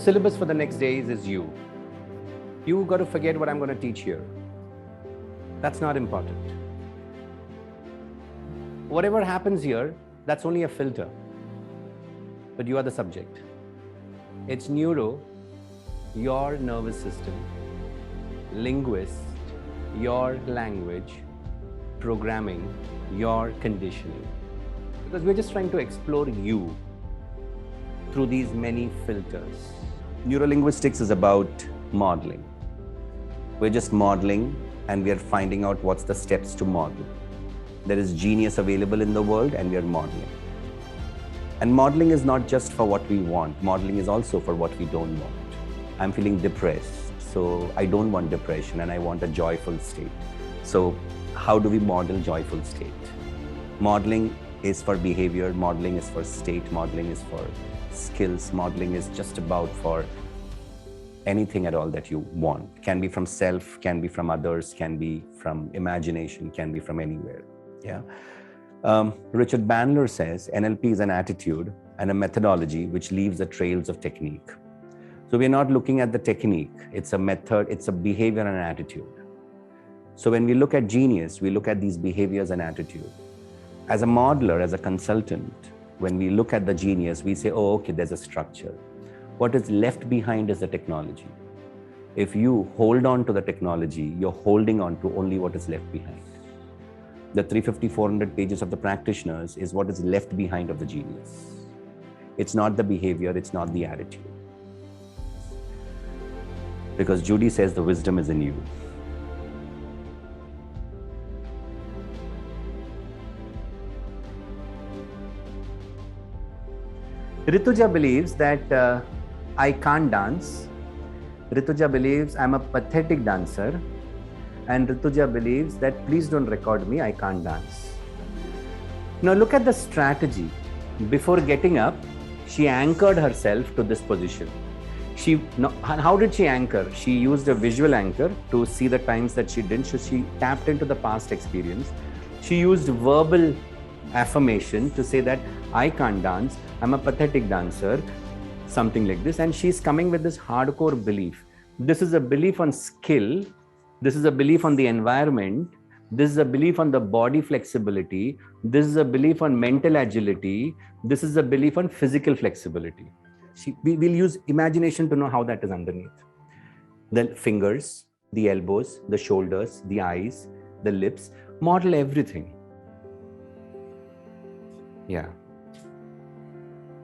syllabus for the next days is you. You got to forget what I'm going to teach here. That's not important. Whatever happens here, that's only a filter. But you are the subject. It's neuro, your nervous system, linguist, your language, programming, your conditioning. Because we're just trying to explore you through these many filters. Neurolinguistics is about modeling. We're just modeling and we are finding out what's the steps to model. There is genius available in the world and we are modeling. And modeling is not just for what we want. Modeling is also for what we don't want. I'm feeling depressed, so I don't want depression and I want a joyful state. So how do we model joyful state? Modeling is for behavior, modeling is for state, modeling is for skills, modeling is just about for anything at all that you want. Can be from self, can be from others, can be from imagination, can be from anywhere. Yeah. Richard Bandler says NLP is an attitude and a methodology which leaves the trails of technique. So we're not looking at the technique, it's a method, it's a behavior and an attitude. So when we look at genius, we look at these behaviors and attitude. As a modeler, as a consultant, when we look at the genius, we say, oh, okay, there's a structure. What is left behind is the technology. If you hold on to the technology, you're holding on to only what is left behind. The 350, 400 pages of the practitioners is what is left behind of the genius. It's not the behavior, it's not the attitude. Because Judy says the wisdom is in you. Rituja believes that I can't dance. Rituja believes I'm a pathetic dancer. And Rituja believes that please don't record me, I can't dance. Now look at the strategy. Before getting up, she anchored herself to this position. How did she anchor? She used a visual anchor to see the times that she didn't. So she tapped into the past experience. She used verbal affirmation to say that I can't dance, I'm a pathetic dancer, something like this. And she's coming with this hardcore belief. This is a belief on skill. This is a belief on the environment. This is a belief on the body flexibility. This is a belief on mental agility. This is a belief on physical flexibility. We will use imagination to know how that is underneath. The fingers, the elbows, the shoulders, the eyes, the lips, model everything. Yeah.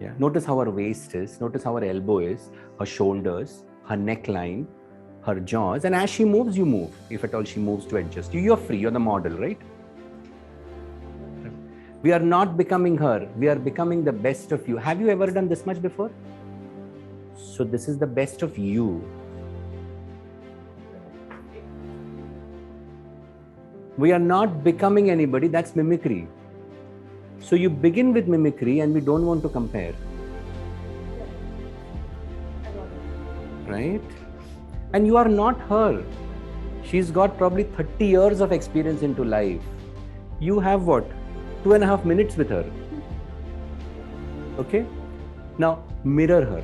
Yeah. Notice how her waist is. Notice how her elbow is, her shoulders, her neckline, her jaws. And as she moves, you move. If at all she moves to adjust. You're free. You're the model, right? We are not becoming her. We are becoming the best of you. Have you ever done this much before? So this is the best of you. We are not becoming anybody. That's mimicry. So you begin with mimicry and we don't want to compare. Right? And you are not her. She's got probably 30 years of experience into life. You have what? 2.5 minutes with her. Okay? Now mirror her.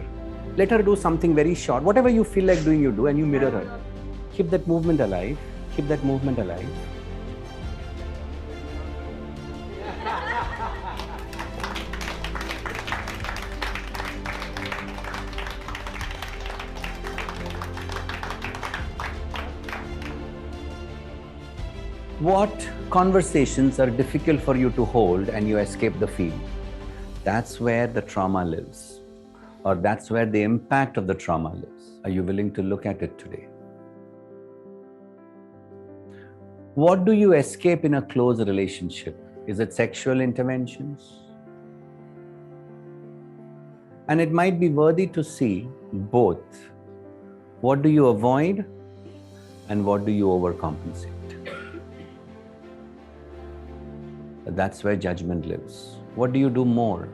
Let her do something very short. Whatever you feel like doing, you do, and you mirror her. Keep that movement alive. Keep that movement alive. What conversations are difficult for you to hold and you escape the field? That's where the trauma lives, or that's where the impact of the trauma lives. Are you willing to look at it today? What do you escape in a close relationship? Is it sexual interventions? And it might be worthy to see both. What do you avoid and what do you overcompensate? That's where judgment lives. What do you do more?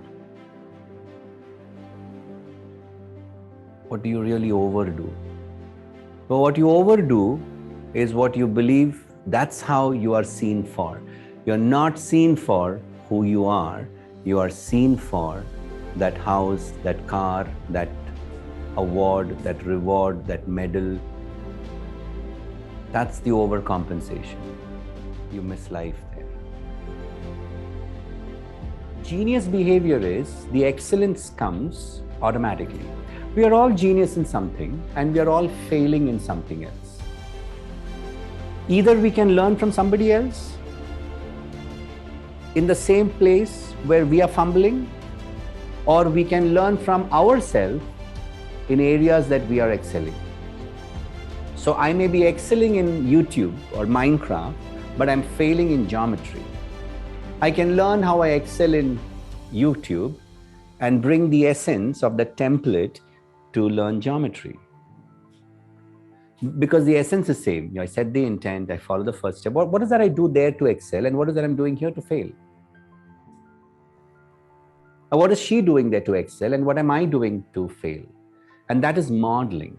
What do you really overdo? But what you overdo is what you believe, that's how you are seen for. You're not seen for who you are. You are seen for that house, that car, that award, that reward, that medal. That's the overcompensation. You miss life there. Genius behavior is the excellence comes automatically. We are all genius in something and we are all failing in something else. Either we can learn from somebody else in the same place where we are fumbling, or we can learn from ourselves in areas that we are excelling. So I may be excelling in YouTube or Minecraft, but I'm failing in geometry. I can learn how I excel in YouTube and bring the essence of the template to learn geometry. Because the essence is the same. I set the intent, I follow the first step. What is that I do there to excel, and what is that I'm doing here to fail? Or what is she doing there to excel, and what am I doing to fail? And that is modeling.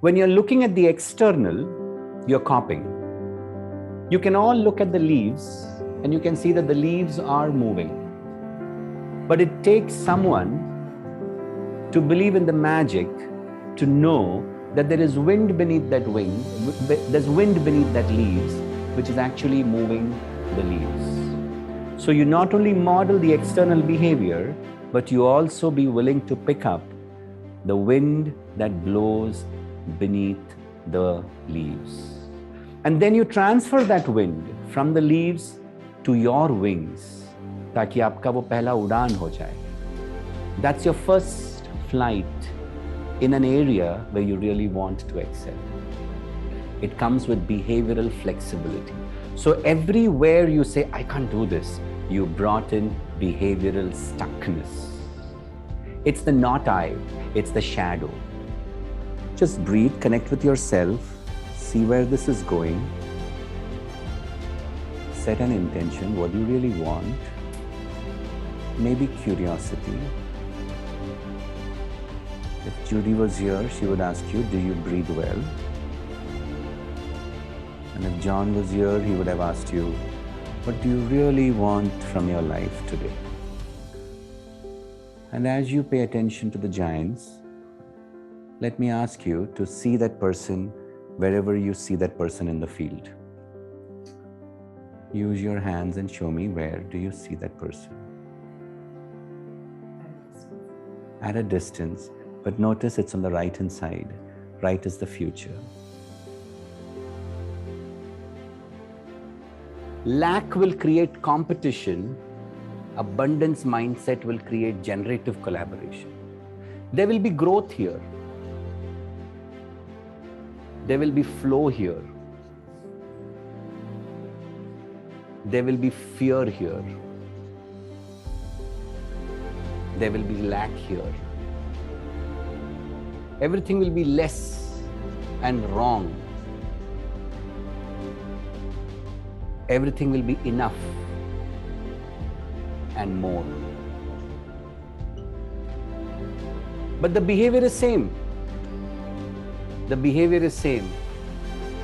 When you're looking at the external, you're copying. You can all look at the leaves and you can see that the leaves are moving. But it takes someone to believe in the magic to know that there is wind beneath that wing, there's wind beneath that leaves, which is actually moving the leaves. So you not only model the external behavior, but you also be willing to pick up the wind that blows beneath the leaves. And then you transfer that wind from the leaves to your wings, ताकि आपका वो पहला उड़ान हो जाए. That's your first flight in an area where you really want to excel. It comes with behavioral flexibility. So everywhere you say, I can't do this, you brought in behavioral stuckness. It's the not I, it's the shadow. Just breathe, connect with yourself, see where this is going. Set an intention, what do you really want? Maybe curiosity. If Judy was here, she would ask you, do you breathe well? And if John was here, he would have asked you, what do you really want from your life today? And as you pay attention to the giants, let me ask you to see that person wherever you see that person in the field. Use your hands and show me, where do you see that person? At a distance, but notice it's on the right hand side. Right is the future. Lack will create competition. Abundance mindset will create generative collaboration. There will be growth here. There will be flow here. There will be fear here. There will be lack here. Everything will be less and wrong. Everything will be enough and more. But the behavior is same. The behavior is same,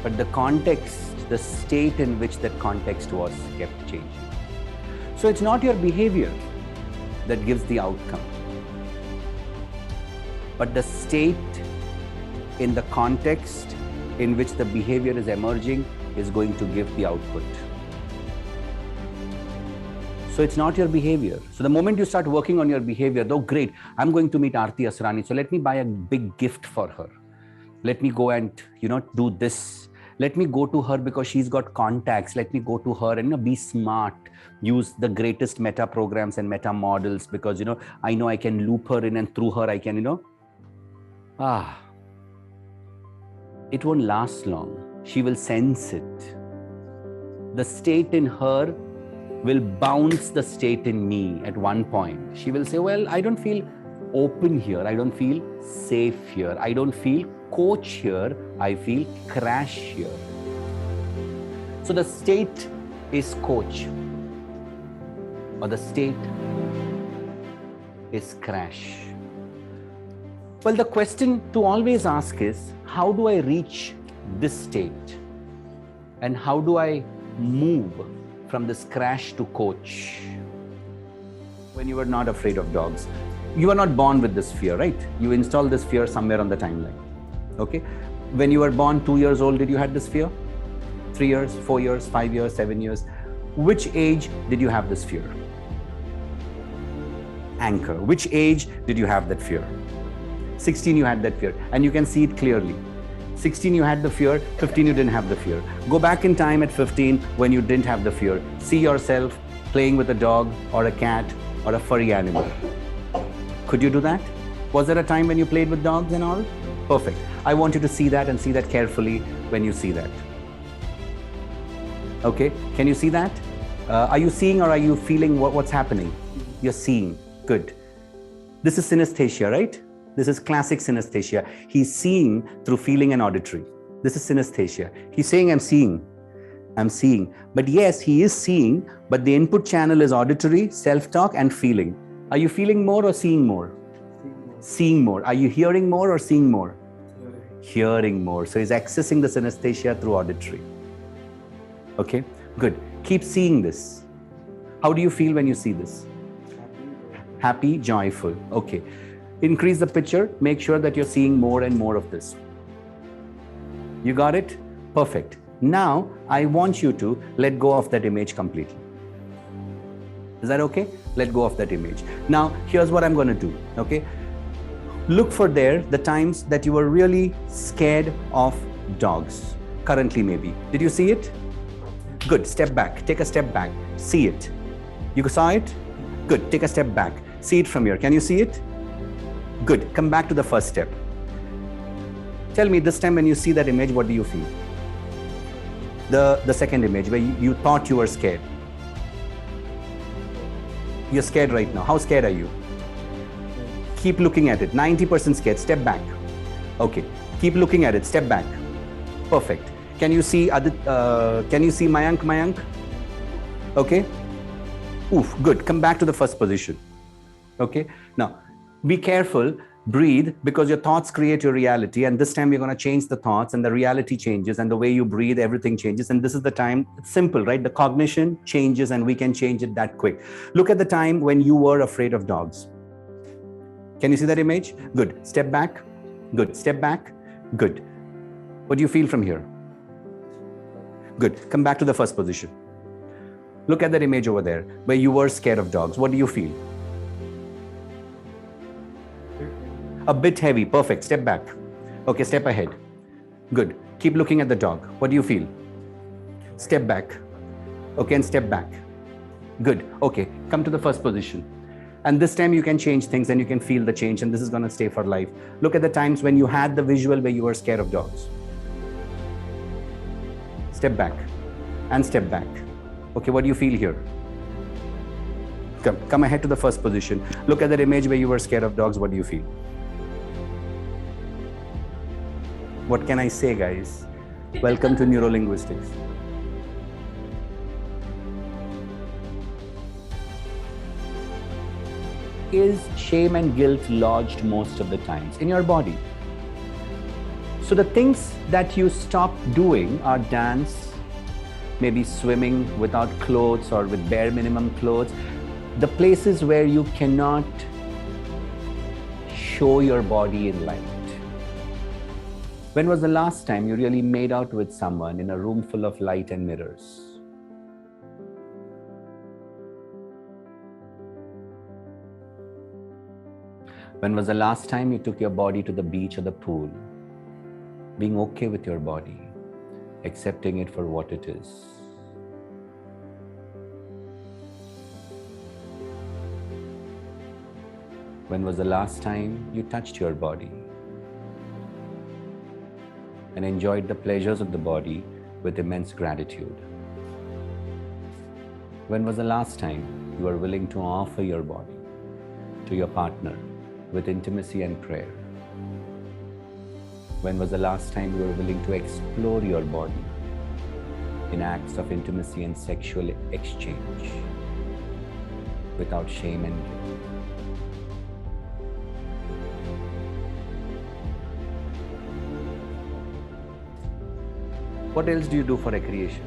but the context, the state in which that context was kept changing. So it's not your behavior that gives the outcome, but the state in the context in which the behavior is emerging is going to give the output. So it's not your behavior. So the moment you start working on your behavior, though great, I'm going to meet Aarti Asrani, so let me buy a big gift for her. Let me go and, do this. Let me go to her because she's got contacts. Let me go to her and, be smart. Use the greatest meta programs and meta models because, I know I can loop her in and through her I can, it won't last long. She will sense it. The state in her will bounce the state in me at one point. She will say, well, I don't feel open here. I don't feel safe here. I don't feel coach here. I feel crash here. So the state is coach, or the state is crash. Well, the question to always ask is, how do I reach this state? And how do I move from this crash to coach? When you were not afraid of dogs, You are not born with this fear, right? You install this fear somewhere on the timeline. Okay. When you were born 2 years old, did you have this fear? 3 years, 4 years, 5 years, 7 years? Which age did you have this fear? Anchor. Which age did you have that fear? 16 you had that fear, and you can see it clearly. 16 you had the fear, 15 you didn't have the fear. Go back in time at 15 when you didn't have the fear. See yourself playing with a dog or a cat or a furry animal. Could you do that? Was there a time when you played with dogs and all? Perfect. I want you to see that and see that carefully when you see that. Okay, can you see that? Are you seeing or are you feeling what's happening? You're seeing. Good. This is synesthesia, right? This is classic synesthesia. He's seeing through feeling and auditory. This is synesthesia. He's saying, I'm seeing. I'm seeing. But yes, he is seeing, but the input channel is auditory, self-talk, and feeling. Are you feeling more or seeing more? Seeing more. Are you hearing more or seeing more? Hearing more. So he's accessing the synesthesia through auditory. Okay, good. Keep seeing this. How do you feel when you see this? Happy, joyful. Okay. Increase the picture. Make sure that you're seeing more and more of this. You got it? Perfect. Now, I want you to let go of that image completely. Is that okay? Let go of that image. Now, here's what I'm going to do. Okay. Look for the times that you were really scared of dogs. Currently, maybe. Did you see it? Good. Step back. Take a step back. See it. You saw it? Good. Take a step back. See it from here. Can you see it? Good. Come back to the first step. Tell me this time when you see that image, what do you feel? The second image where you thought you were scared. You're scared right now. How scared are you? Keep looking at it. 90% scared. Step back. Okay. Keep looking at it. Step back. Perfect. Can you see Mayank? Okay. Oof. Good. Come back to the first position. Okay. Now, be careful. Breathe, because your thoughts create your reality, and this time you're going to change the thoughts and the reality changes, and the way you breathe, everything changes. And this is the time. It's simple, right? The cognition changes and we can change it that quick. Look at the time when you were afraid of dogs. Can you see that image? Good. Step back. Good. Step back. Good. What do you feel from here? Good. Come back to the first position. Look at that image over there where you were scared of dogs. What do you feel? A bit heavy. Perfect. Step back. Okay, step ahead. Good. Keep looking at the dog. What do you feel? Step back. Okay, and step back. Good. Okay, come to the first position. And this time you can change things and you can feel the change, and this is going to stay for life. Look at the times when you had the visual where you were scared of dogs. Step back and step back. Okay, what do you feel here? Come ahead to the first position. Look at that image where you were scared of dogs. What do you feel? What can I say, guys? Welcome to neurolinguistics. Is shame and guilt lodged most of the times in your body? So the things that you stop doing are dance, maybe swimming without clothes or with bare minimum clothes. The places where you cannot show your body in light. When was the last time you really made out with someone in a room full of light and mirrors? When was the last time you took your body to the beach or the pool? Being okay with your body, accepting it for what it is. When was the last time you touched your body and enjoyed the pleasures of the body with immense gratitude? When was the last time you were willing to offer your body to your partner with intimacy and prayer? When was the last time you were willing to explore your body in acts of intimacy and sexual exchange without shame and guilt? What else do you do for recreation?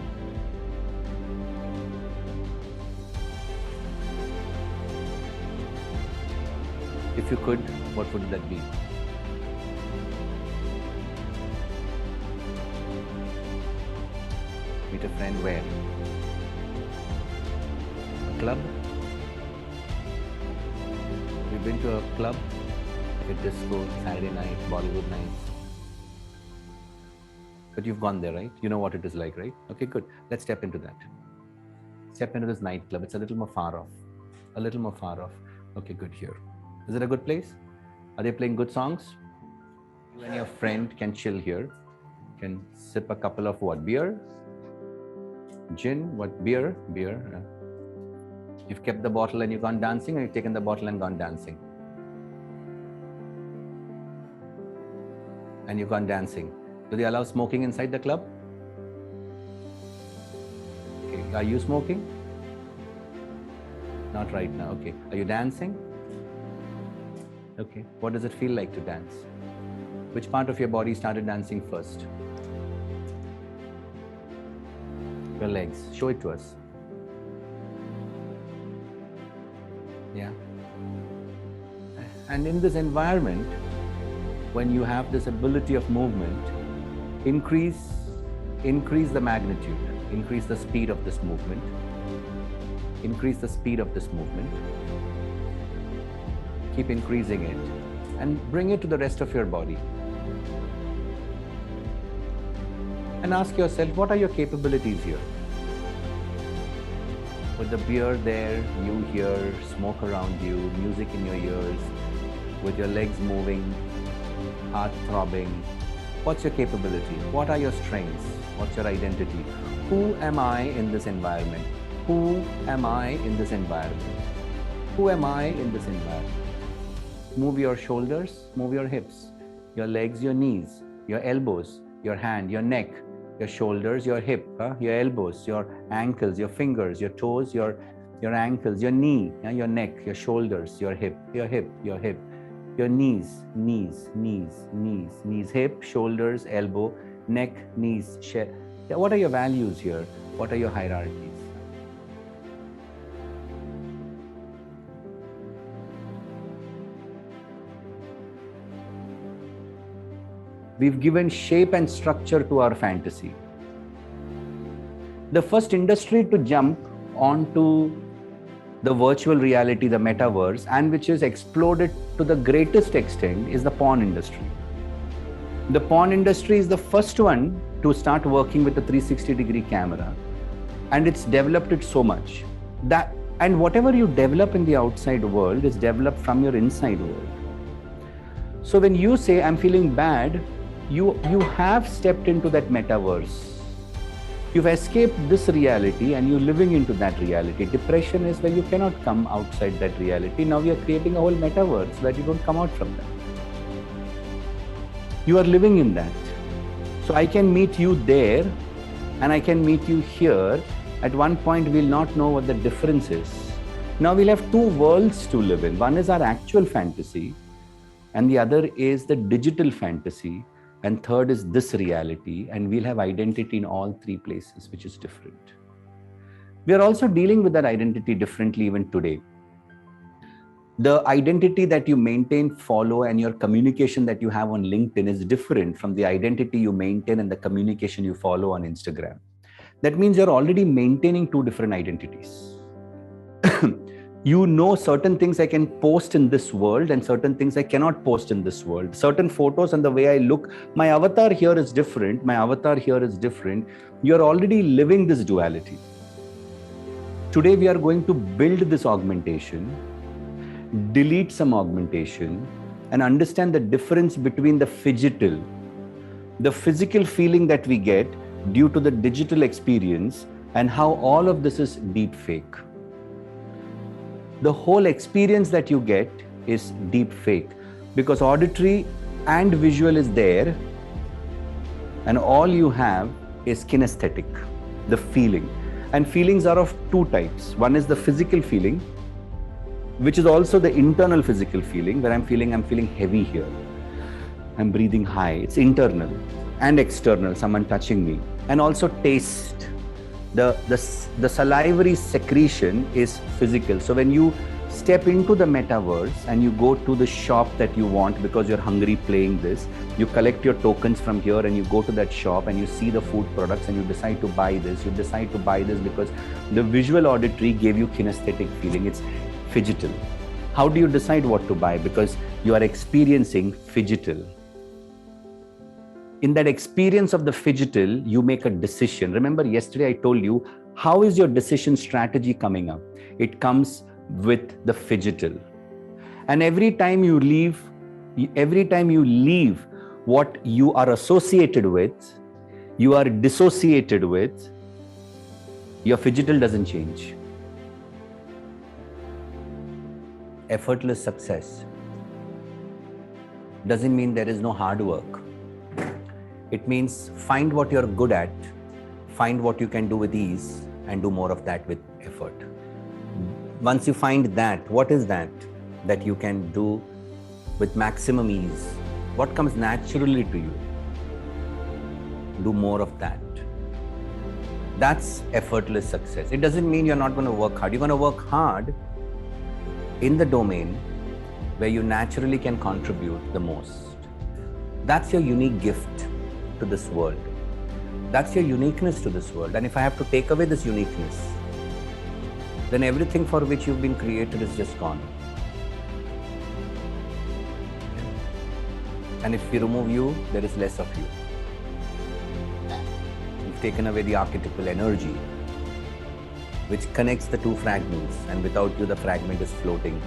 If you could, what would that be? Meet a friend where? A club? You've been to a club? A disco, Saturday night, Bollywood night. But you've gone there, right? You know what it is like, right? Okay, good. Let's step into that. Step into this nightclub. It's a little more far off. A little more far off. Okay, good. Here. Is it a good place? Are they playing good songs? You and your friend can chill here. Can sip a couple of what? Beer? Gin? What? Beer? Beer. You've kept the bottle and you've gone dancing, or you've taken the bottle and gone dancing? And you've gone dancing. Do they allow smoking inside the club? Okay. Are you smoking? Not right now. Okay. Are you dancing? Okay. What does it feel like to dance? Which part of your body started dancing first? Your legs. Show it to us. Yeah. And in this environment, when you have this ability of movement, increase the magnitude, increase the speed of this movement, increase the speed of this movement, keep increasing it, and bring it to the rest of your body. And ask yourself, what are your capabilities here? With the beer there, you hear smoke around you, music in your ears, with your legs moving, heart throbbing. What's your capability? What are your strengths? What's your identity? Who am I in this environment? Who am I in this environment? Who am I in this environment? Move your shoulders, move your hips, your legs, your knees, your elbows, your hand, your neck, your shoulders, your hip, your elbows, your ankles, your fingers, your toes, your ankles, your knee, your neck, your shoulders, your hip, your knees, hip, shoulders, elbow, neck, knees, chest. What are your values here? What are your hierarchies? We've given shape and structure to our fantasy. The first industry to jump onto the virtual reality, the metaverse, and which is exploded to the greatest extent, is the porn industry. The porn industry is the first one to start working with a 360-degree camera, and it's developed it so much that, and whatever you develop in the outside world is developed from your inside world. So when you say, I'm feeling bad, you have stepped into that metaverse. You've escaped this reality and you're living into that reality. Depression is when you cannot come outside that reality. Now we are creating a whole metaverse so that you don't come out from that. You are living in that. So I can meet you there and I can meet you here. At one point, we'll not know what the difference is. Now we'll have two worlds to live in. One is our actual fantasy and the other is the digital fantasy. And third is this reality, and we'll have identity in all three places, which is different. We are also dealing with that identity differently even today. The identity that you maintain, follow, and your communication that you have on LinkedIn is different from the identity you maintain and the communication you follow on Instagram. That means you're already maintaining two different identities. You know certain things I can post in this world and certain things I cannot post in this world. Certain photos and the way I look, my avatar here is different, my avatar here is different. You're already living this duality. Today we are going to build this augmentation, delete some augmentation, and understand the difference between the phygital, the physical feeling that we get due to the digital experience, and how all of this is deep fake. The whole experience that you get is deep fake because auditory and visual is there and all you have is kinesthetic, the feeling. And feelings are of two types. One is the physical feeling, which is also the internal physical feeling where I'm feeling heavy here. I'm breathing high. It's internal and external, someone touching me. And also taste. The salivary secretion is physical. So when you step into the metaverse and you go to the shop that you want because you're hungry playing this. You collect your tokens from here and you go to that shop and you see the food products and you decide to buy this. You decide to buy this because the visual auditory gave you kinesthetic feeling. It's phygital. How do you decide what to buy? Because you are experiencing phygital. In that experience of the phygital, you make a decision. Remember yesterday I told you, how is your decision strategy coming up? It comes with the phygital. And every time you leave what you are associated with, you are dissociated with, your phygital doesn't change. Effortless success doesn't mean there is no hard work. It means find what you're good at, find what you can do with ease, and do more of that with effort. Once you find that, what is that you can do with maximum ease? What comes naturally to you? Do more of that. That's effortless success. It doesn't mean you're not going to work hard. You're going to work hard in the domain where you naturally can contribute the most. That's your unique gift to this world. That's your uniqueness to this world. And if I have to take away this uniqueness, then everything for which you've been created is just gone. And if we remove you, there is less of you. We've taken away the archetypal energy which connects the two fragments, and without you the fragment is floating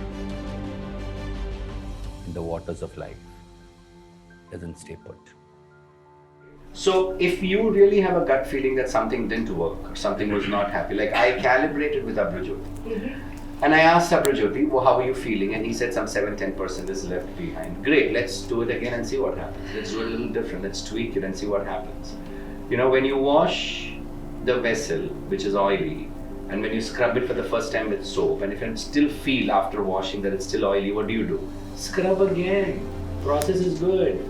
in the waters of life. Doesn't stay put. So if you really have a gut feeling that something didn't work or something was not happy, like I calibrated with Abrajyoti, and I asked Abrajyoti, well, how are you feeling? And he said some 7-10% is left behind. Great, let's do it again and see what happens. Let's do it a little different. Let's tweak it and see what happens. You know, when you wash the vessel, which is oily, and when you scrub it for the first time with soap, and if you still feel after washing that it's still oily, what do? Scrub again. Process is good.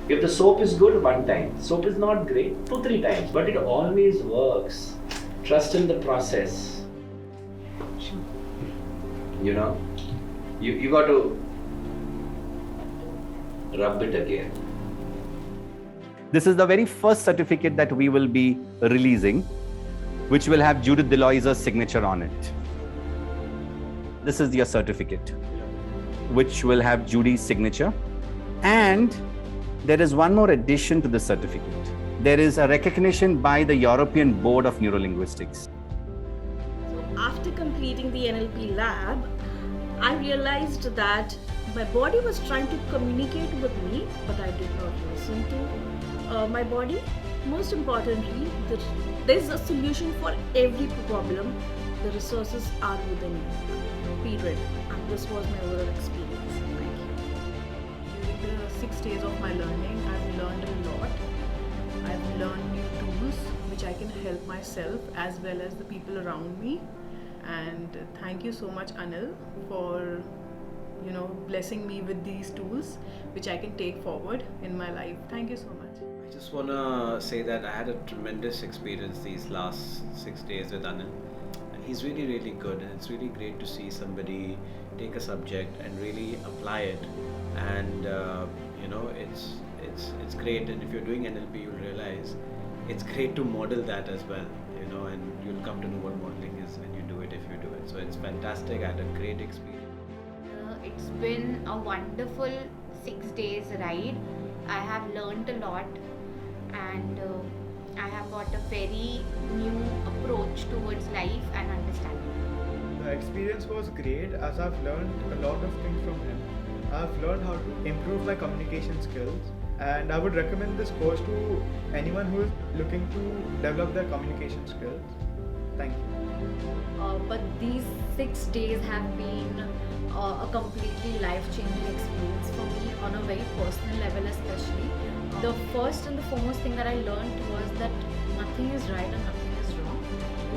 If the soap is good one time, soap is not great 2-3 times, but it always works. Trust in the process. You know, you got to rub it again. This is the very first certificate that we will be releasing, which will have Judith Deloise's signature on it. This is your certificate, which will have Judy's signature. And there is one more addition to the certificate. There is a recognition by the European Board of Neurolinguistics. So after completing the NLP lab, I realized that my body was trying to communicate with me, but I did not listen to my body. Most importantly, there's a solution for every problem. The resources are within you. Period. And this was my overall experience. During the 6 days of my learning, I've learned a lot. I've learned new tools which I can help myself as well as the people around me. And thank you so much, Anil, for blessing me with these tools which I can take forward in my life. Thank you so much. I just want to say that I had a tremendous experience these last 6 days with Anil. And he's really, really good, and it's really great to see somebody take a subject and really apply it. And it's great. And if you're doing NLP, you'll realize it's great to model that as well. And you'll come to know what modeling is when you do it, if you do it. So it's fantastic. I had a great experience. It's been a wonderful 6 days ride. I have learned a lot, and I have got a very new approach towards life and understanding. The experience was great as I've learned a lot of things from him. I've learned how to improve my communication skills, and I would recommend this course to anyone who is looking to develop their communication skills. Thank you. But these 6 days have been a completely life-changing experience for me on a very personal level especially. The first and the foremost thing that I learned was that nothing is right and nothing is wrong.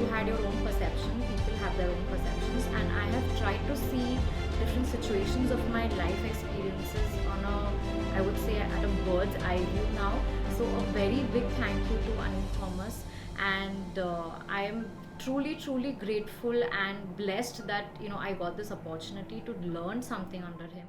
You had your own perception, people have their own perceptions, and I have tried to see different situations of my life experiences on I would say at a bird's eye view now. So a very big thank you to Anil Thomas, and I am truly grateful and blessed that I got this opportunity to learn something under him.